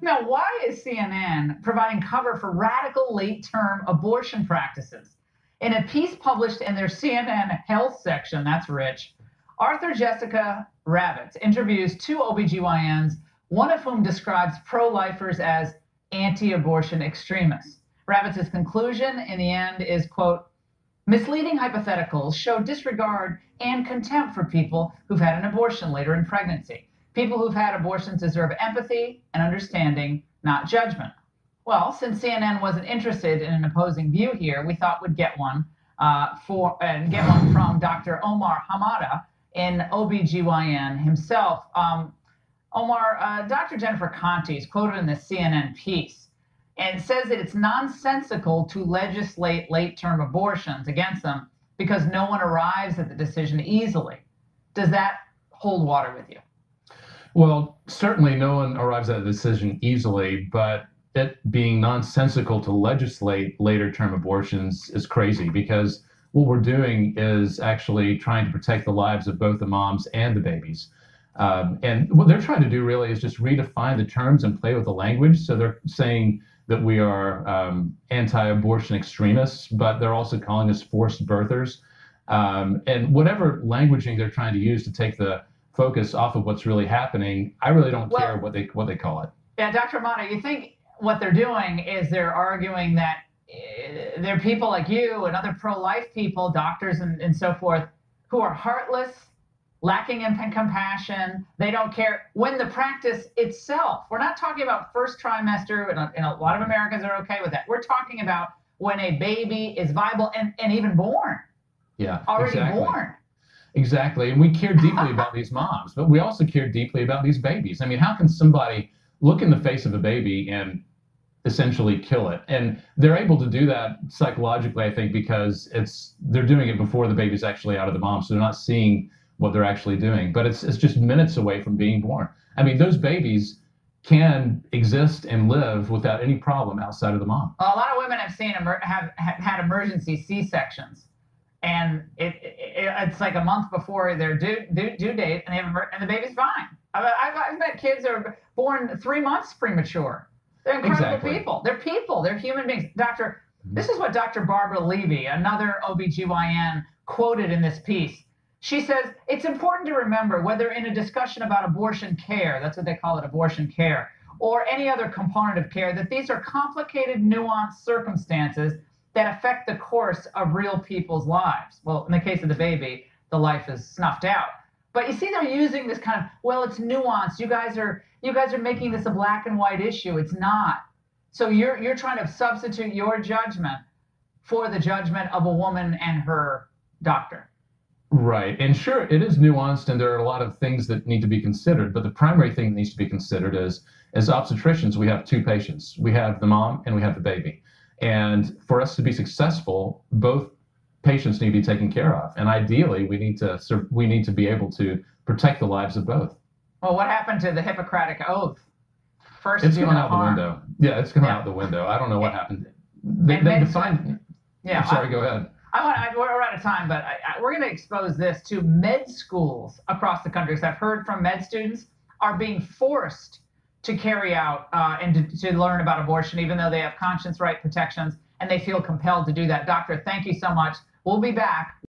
Now, why is CNN providing cover for radical late-term abortion practices? In a piece published in their CNN Health section, that's rich, Arthur Jessica Ravitz interviews two OBGYNs, one of whom describes pro-lifers as anti-abortion extremists. Ravitz's conclusion in the end is, quote, misleading hypotheticals show disregard and contempt for people who've had an abortion later in pregnancy. People who've had abortions deserve empathy and understanding, not judgment. Well, since CNN wasn't interested in an opposing view here, we thought we'd get one from Dr. Omar Hamada, an OBGYN himself. Omar, Dr. Jennifer Conte is quoted in this CNN piece and says that it's nonsensical to legislate late-term abortions against them because no one arrives at the decision easily. Does that hold water with you? Well, certainly no one arrives at a decision easily, but it being nonsensical to legislate later-term abortions is crazy because what we're doing is actually trying to protect the lives of both the moms and the babies. And what they're trying to do really is just redefine the terms and play with the language. So they're saying that we are anti-abortion extremists, but they're also calling us forced birthers. And whatever languaging they're trying to use to take the focus off of what's really happening, I really don't care what they call it. Yeah, Dr. Amata, you think what they're doing is they're arguing that there are people like you and other pro-life people, doctors and so forth, who are heartless, lacking in compassion. They don't care when the practice itself. We're not talking about first trimester, and a lot of Americans are okay with that. We're talking about when a baby is viable and even born. Yeah, already exactly. Born. Exactly. And we care deeply about these moms, but we also care deeply about these babies. I mean, how can somebody look in the face of a baby and essentially kill it? And they're able to do that psychologically, I think, because they're doing it before the baby's actually out of the mom, so they're not seeing what they're actually doing. But it's just minutes away from being born. I mean, those babies can exist and live without any problem outside of the mom. Well, a lot of women have had emergency C-sections, and it's like a month before their due date, and the baby's fine. I've met kids that are born 3 months premature. They're incredible people. They're people. They're human beings. This is what Dr. Barbara Levy, another OBGYN, quoted in this piece. She says, it's important to remember whether in a discussion about abortion care, that's what they call it, abortion care, or any other component of care, that these are complicated, nuanced circumstances that affect the course of real people's lives. Well, in the case of the baby, the life is snuffed out. But you see, they're using this kind of, well, it's nuanced. You guys are making this a black and white issue. It's not. So you're trying to substitute your judgment for the judgment of a woman and her doctor. Right. And sure, it is nuanced, and there are a lot of things that need to be considered. But the primary thing that needs to be considered is, as obstetricians, we have two patients. We have the mom and we have the baby. And for us to be successful, both patients need to be taken care of. And ideally, we need to be able to protect the lives of both. Well, what happened to the Hippocratic Oath? First, it's gone out the window. Yeah, it's gone out the window. I don't know what happened. They defined. Yeah. Sorry, go ahead. We're out of time, but we're going to expose this to med schools across the country. Because I've heard from med students are being forced to carry out and to learn about abortion, even though they have conscience right protections and they feel compelled to do that. Doctor, thank you so much. We'll be back.